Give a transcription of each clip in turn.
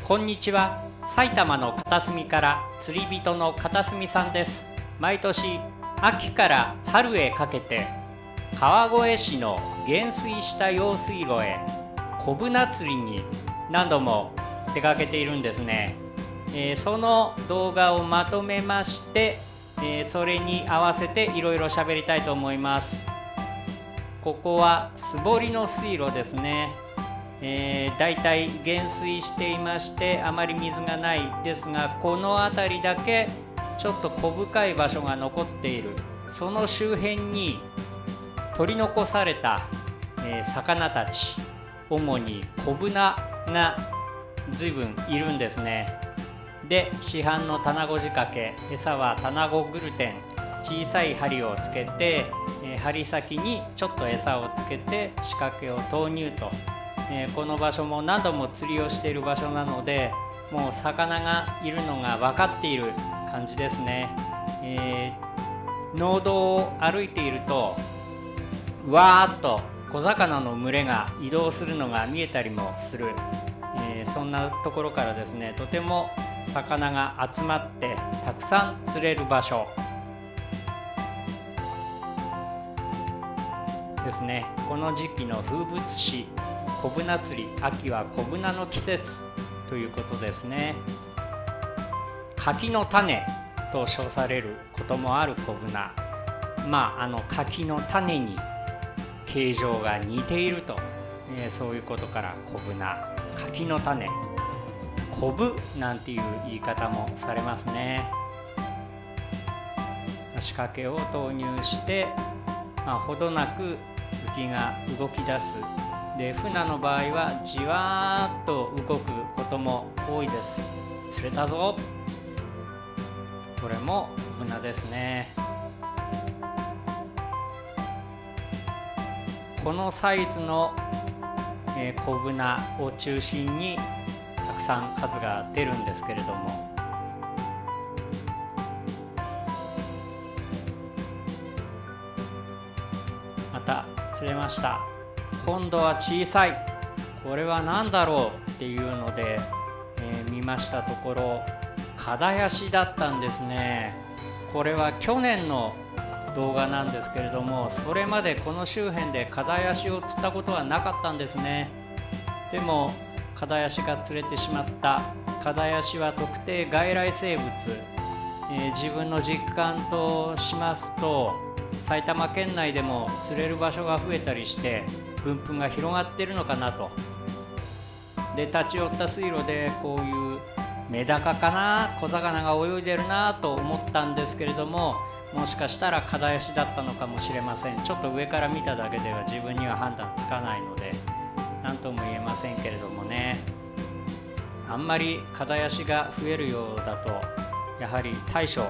こんにちは。埼玉の片隅から釣り人の片隅さんです。毎年秋から春へかけて川越市の減水した用水路へコブナ釣りに何度も出かけているんですね。その動画をまとめまして、それに合わせていろいろ喋りたいと思います。ここは素掘りの水路ですね。だいたい減水していましてあまり水がないですが、この辺りだけちょっと小深い場所が残っている。その周辺に取り残された、魚たち、主にコブナが随分いるんですね。で、市販の卵仕掛け、餌は卵グルテン、小さい針をつけて、針先にちょっと餌をつけて仕掛けを投入と。この場所も何度も釣りをしている場所なので、もう魚がいるのが分かっている感じですね。農道を歩いているとわーっと小魚の群れが移動するのが見えたりもする、そんなところからですね、とても魚が集まってたくさん釣れる場所ですね。この時期の風物詩コブナ釣り、秋はコブナの季節ということですね。柿の種と称されることもあるコブナ、柿の種に形状が似ていると、そういうことからコブナ、柿の種、コブなんていう言い方もされますね。仕掛けを投入して、ほどなく浮きが動き出す。で、船の場合はじわーっと動くことも多いです。釣れたぞ。これもコブナですね。このサイズのコブナを中心にたくさん数が出るんですけれども、また釣れました。今度は小さい。これは何だろうっていうので、見ましたところカダヤシだったんですね。これは去年の動画なんですけれども、それまでこの周辺でカダヤシを釣ったことはなかったんですね。でもカダヤシが釣れてしまった。カダヤシは特定外来生物、自分の実感としますと、埼玉県内でも釣れる場所が増えたりして分布が広がっているのかなと。で、立ち寄った水路でこういうメダカかな、小魚が泳いでるなと思ったんですけれども、もしかしたらカダヤシだったのかもしれません。ちょっと上から見ただけでは自分には判断つかないので何とも言えませんけれどもね。あんまりカダヤシが増えるようだとやはり対処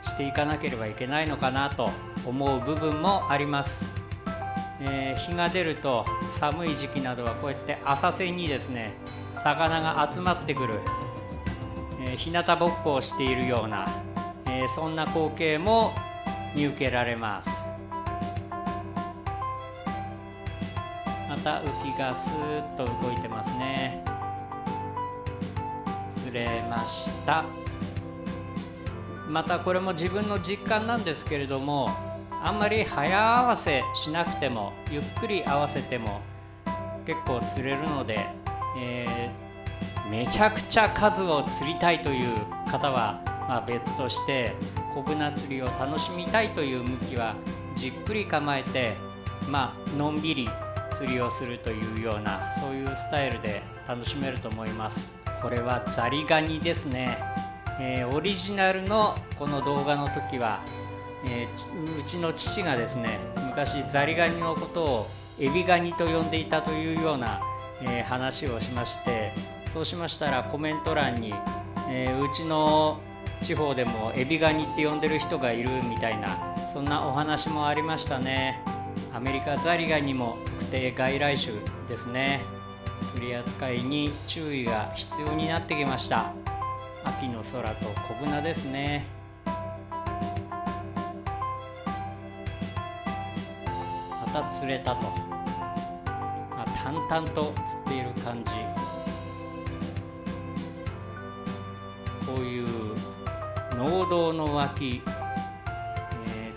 していかなければいけないのかなと思う部分もあります。日が出ると寒い時期などはこうやって浅瀬にですね、魚が集まってくる、日向ぼっこをしているような、そんな光景も見受けられます。また浮きがスーッと動いてますね。釣れました。またこれも自分の実感なんですけれども、あんまり早合わせしなくてもゆっくり合わせても結構釣れるので、めちゃくちゃ数を釣りたいという方は別として、コブナ釣りを楽しみたいという向きはじっくり構えて、のんびり釣りをするというような、そういうスタイルで楽しめると思います。これはザリガニですね。オリジナルのこの動画の時は、うちの父がですね、昔ザリガニのことをエビガニと呼んでいたというような、話をしまして、そうしましたらコメント欄に、うちの地方でもエビガニって呼んでる人がいるみたいな、そんなお話もありましたね。アメリカザリガニも特定外来種ですね。取り扱いに注意が必要になってきました。秋の空とコブナですね。また釣れたと、淡々と釣っている感じ。そういう農道の脇、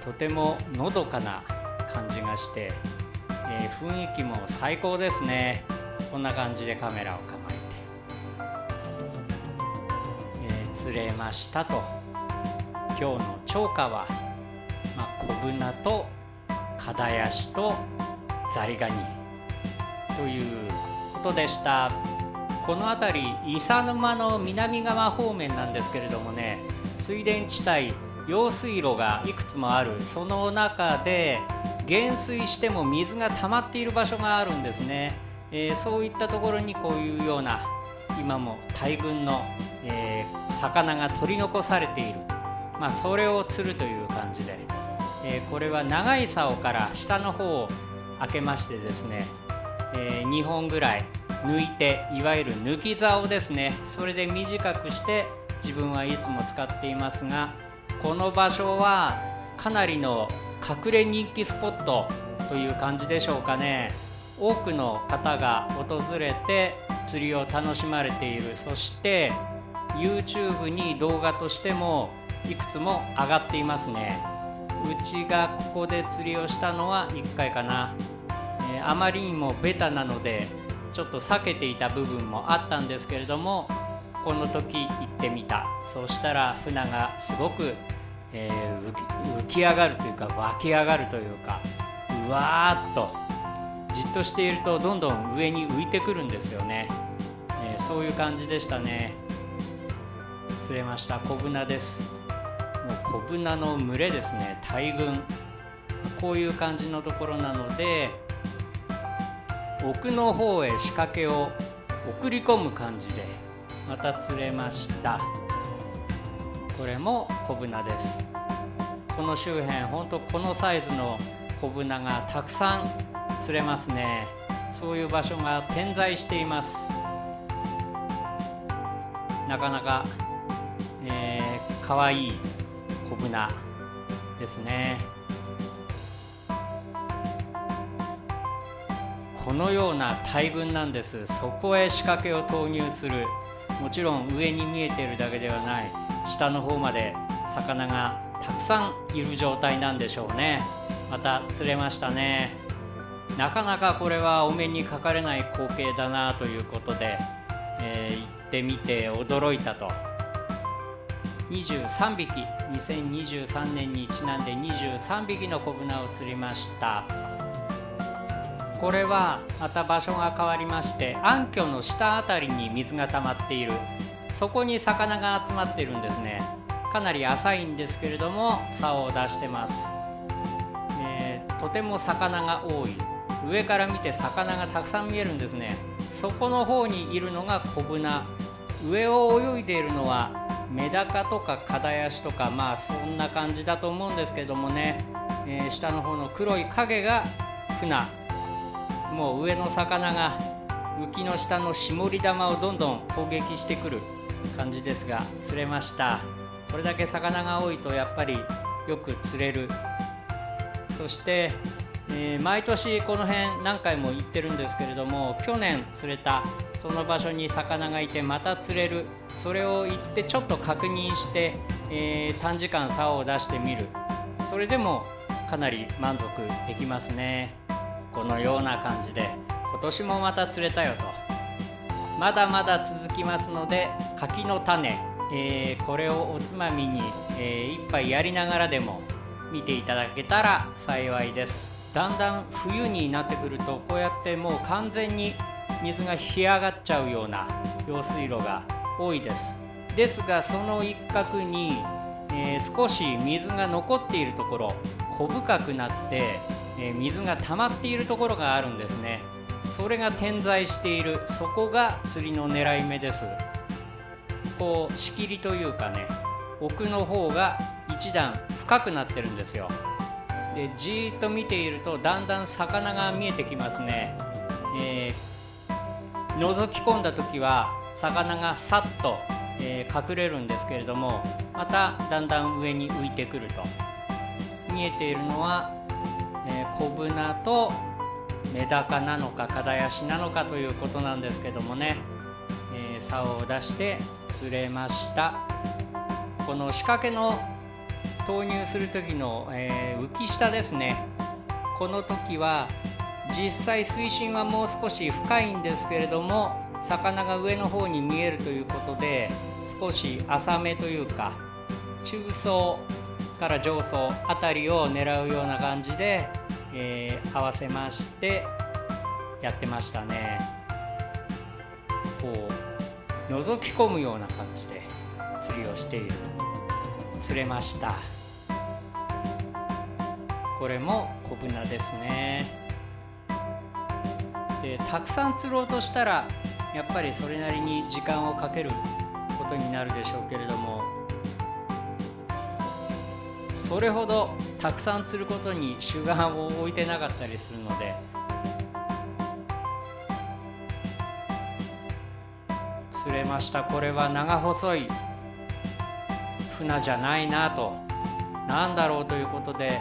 とてものどかな感じがして、雰囲気も最高ですね。こんな感じでカメラを構えて、釣れましたと。今日の釣果は、小ブナとカダヤシとザリガニということでした。この辺り伊佐沼の南側方面なんですけれどもね、水田地帯、用水路がいくつもある。その中で減水しても水が溜まっている場所があるんですね。そういったところにこういうような今も大群の、魚が取り残されている、それを釣るという感じで、これは長い竿から下の方を開けましてですね、2本ぐらい抜いて、いわゆる抜き竿ですね。それで短くして自分はいつも使っていますが、この場所はかなりの隠れ人気スポットという感じでしょうかね。多くの方が訪れて釣りを楽しまれている。そして YouTube に動画としてもいくつも上がっていますね。うちがここで釣りをしたのは1回かな。あまりにもベタなのでちょっと避けていた部分もあったんですけれども、この時行ってみた。そうしたら船がすごく、浮き上がるというか湧き上がるというか、うわーっとじっとしているとどんどん上に浮いてくるんですよね。そういう感じでしたね。釣れました。小ブナです。もう小ブナの群れですね。大群。こういう感じのところなので、奥の方へ仕掛けを送り込む感じでまた釣れました。これも小ブナです。この周辺、ほんとこのサイズの小ブナがたくさん釣れますね。そういう場所が点在しています。なかなか、かわいい小ブナですね。このような大群なんです。そこへ仕掛けを投入する。もちろん上に見えているだけではない、下の方まで魚がたくさんいる状態なんでしょうね。また釣れましたね。なかなかこれはお目にかかれない光景だなということで、行ってみて驚いたと。23匹、2023年にちなんで23匹の小ブナを釣りました。これはまた場所が変わりまして、暗渠の下あたりに水が溜まっている。そこに魚が集まっているんですね。かなり浅いんですけれども竿を出してます。とても魚が多い。上から見て魚がたくさん見えるんですね。そこの方にいるのが小ブナ。上を泳いでいるのはメダカとかカダヤシとか、そんな感じだと思うんですけどもね、下の方の黒い影がフナ。もう上の魚が浮きの下の絞り玉をどんどん攻撃してくる感じですが、釣れました。これだけ魚が多いとやっぱりよく釣れる。そして、毎年この辺何回も行ってるんですけれども、去年釣れたその場所に魚がいてまた釣れる。それを行ってちょっと確認して、短時間竿を出してみる。それでもかなり満足できますね。このような感じで今年もまた釣れたよと。まだまだ続きますので、柿の種、これをおつまみに、一杯やりながらでも見ていただけたら幸いです。だんだん冬になってくると、こうやってもう完全に水が干上がっちゃうような用水路が多いです。ですがその一角に、少し水が残っているところ、小深くなって水が溜まっているところがあるんですね。それが点在している。そこが釣りの狙い目です。こう仕切りというかね、奥の方が一段深くなってるんですよ。でじーっと見ているとだんだん魚が見えてきますね。覗き込んだ時は魚がさっと、隠れるんですけれども、まただんだん上に浮いてくると。見えているのは小ブナとメダカなのかカダヤシなのかということなんですけどもね、竿を出して釣れました。この仕掛けの投入する時の、浮き下ですね。この時は実際水深はもう少し深いんですけれども、魚が上の方に見えるということで、少し浅めというか中層から上層あたりを狙うような感じで、合わせましてやってましたね。こう覗き込むような感じで釣りをしていると釣れました。これも小ブナですね。でたくさん釣ろうとしたらやっぱりそれなりに時間をかけることになるでしょうけれども、それほどたくさん釣ることに主眼を置いてなかったりするので、釣れました。これは長細い船じゃないなと、なんだろうということで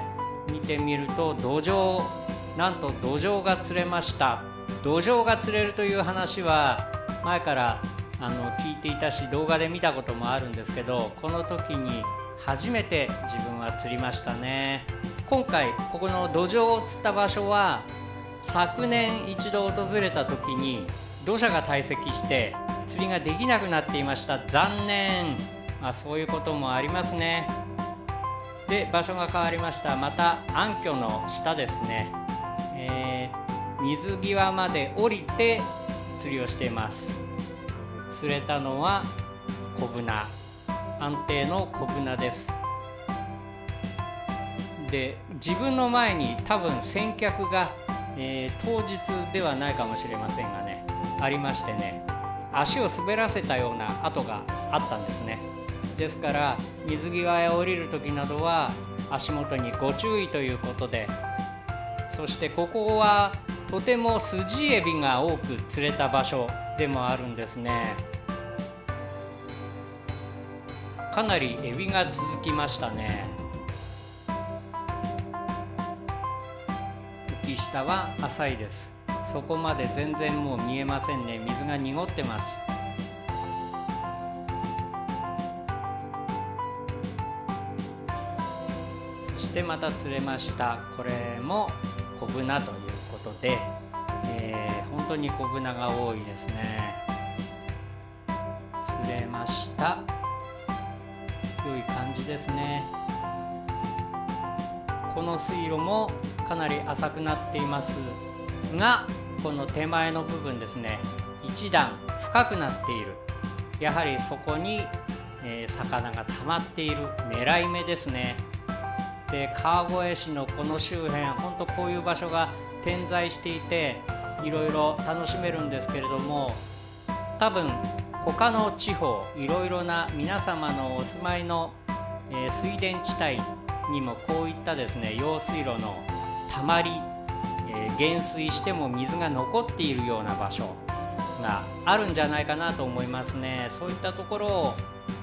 見てみると、なんとドジョウが釣れました。ドジョウが釣れるという話は前から聞いていたし、動画で見たこともあるんですけど、この時に初めて自分は釣りましたね。今回ここのドジョウを釣った場所は、昨年一度訪れた時に土砂が堆積して釣りができなくなっていました。残念。そういうこともありますね。で場所が変わりました。また暗渠の下ですね、水際まで降りて釣りをしています。釣れたのは小ブナ、安定の小ブナです。で自分の前に多分先客が、当日ではないかもしれませんがね、ありましてね、足を滑らせたような跡があったんですね。ですから水際へ降りる時などは足元にご注意ということで、そしてここはとてもスジエビが多く釣れた場所でもあるんですね。かなりエビが続きましたね。浮き下は浅いです。そこまで全然もう見えませんね。水が濁ってます。そしてまた釣れました。これも小ブナということで、本当に小ブナが多いですね。釣れました。良い感じですね。この水路もかなり浅くなっていますが、この手前の部分ですね、一段深くなっている。やはりそこに、魚が溜まっている狙い目ですね。で川越市のこの周辺、本当こういう場所が点在していていろいろ楽しめるんですけれども、多分他の地方、いろいろな皆様のお住まいの、水田地帯にもこういったですね、用水路のたまり、減水しても水が残っているような場所があるんじゃないかなと思いますね。そういったところを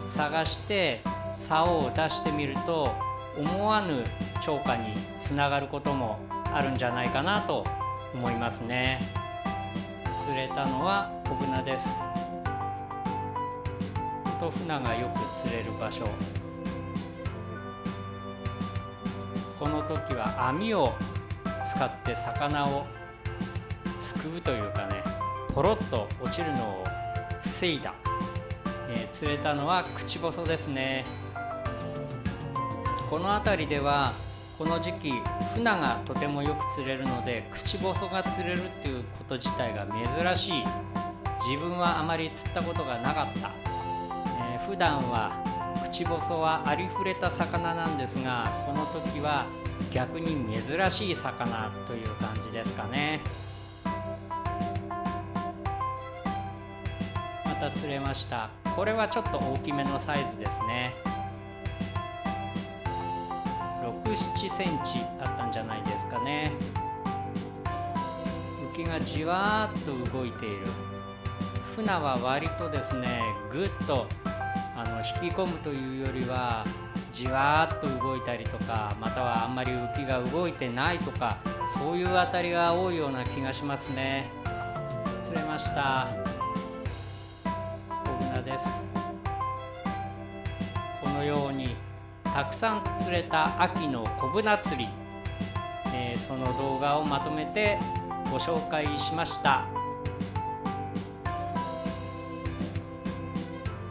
探して竿を出してみると、思わぬ釣果につながることもあるんじゃないかなと思いますね。釣れたのは小ブナです。と船がよく釣れる場所。この時は網を使って魚をすくうというかね、ポロッと落ちるのを防いだ。釣れたのはクチボソですね。この辺りではこの時期フナがとてもよく釣れるので、クチボソが釣れるっていうこと自体が珍しい。自分はあまり釣ったことがなかった。普段はクチボソはありふれた魚なんですが、この時は逆に珍しい魚という感じですかね。また釣れました。これはちょっと大きめのサイズですね。6、7センチあったんじゃないですかね。浮きがじわーっと動いている。船は割とですね、ぐっと引き込むというよりはじわーっと動いたりとか、またはあんまり浮きが動いてないとか、そういうあたりが多いような気がしますね。釣れました。小ブナです。のようにたくさん釣れた秋のコブナ釣り、その動画をまとめてご紹介しました。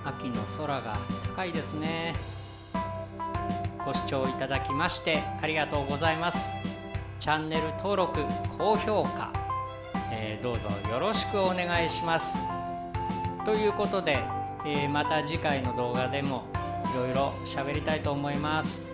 秋の空が高いですね。ご視聴いただきましてありがとうございます。チャンネル登録、高評価、どうぞよろしくお願いします。ということで、また次回の動画でもいろいろ喋りたいと思います。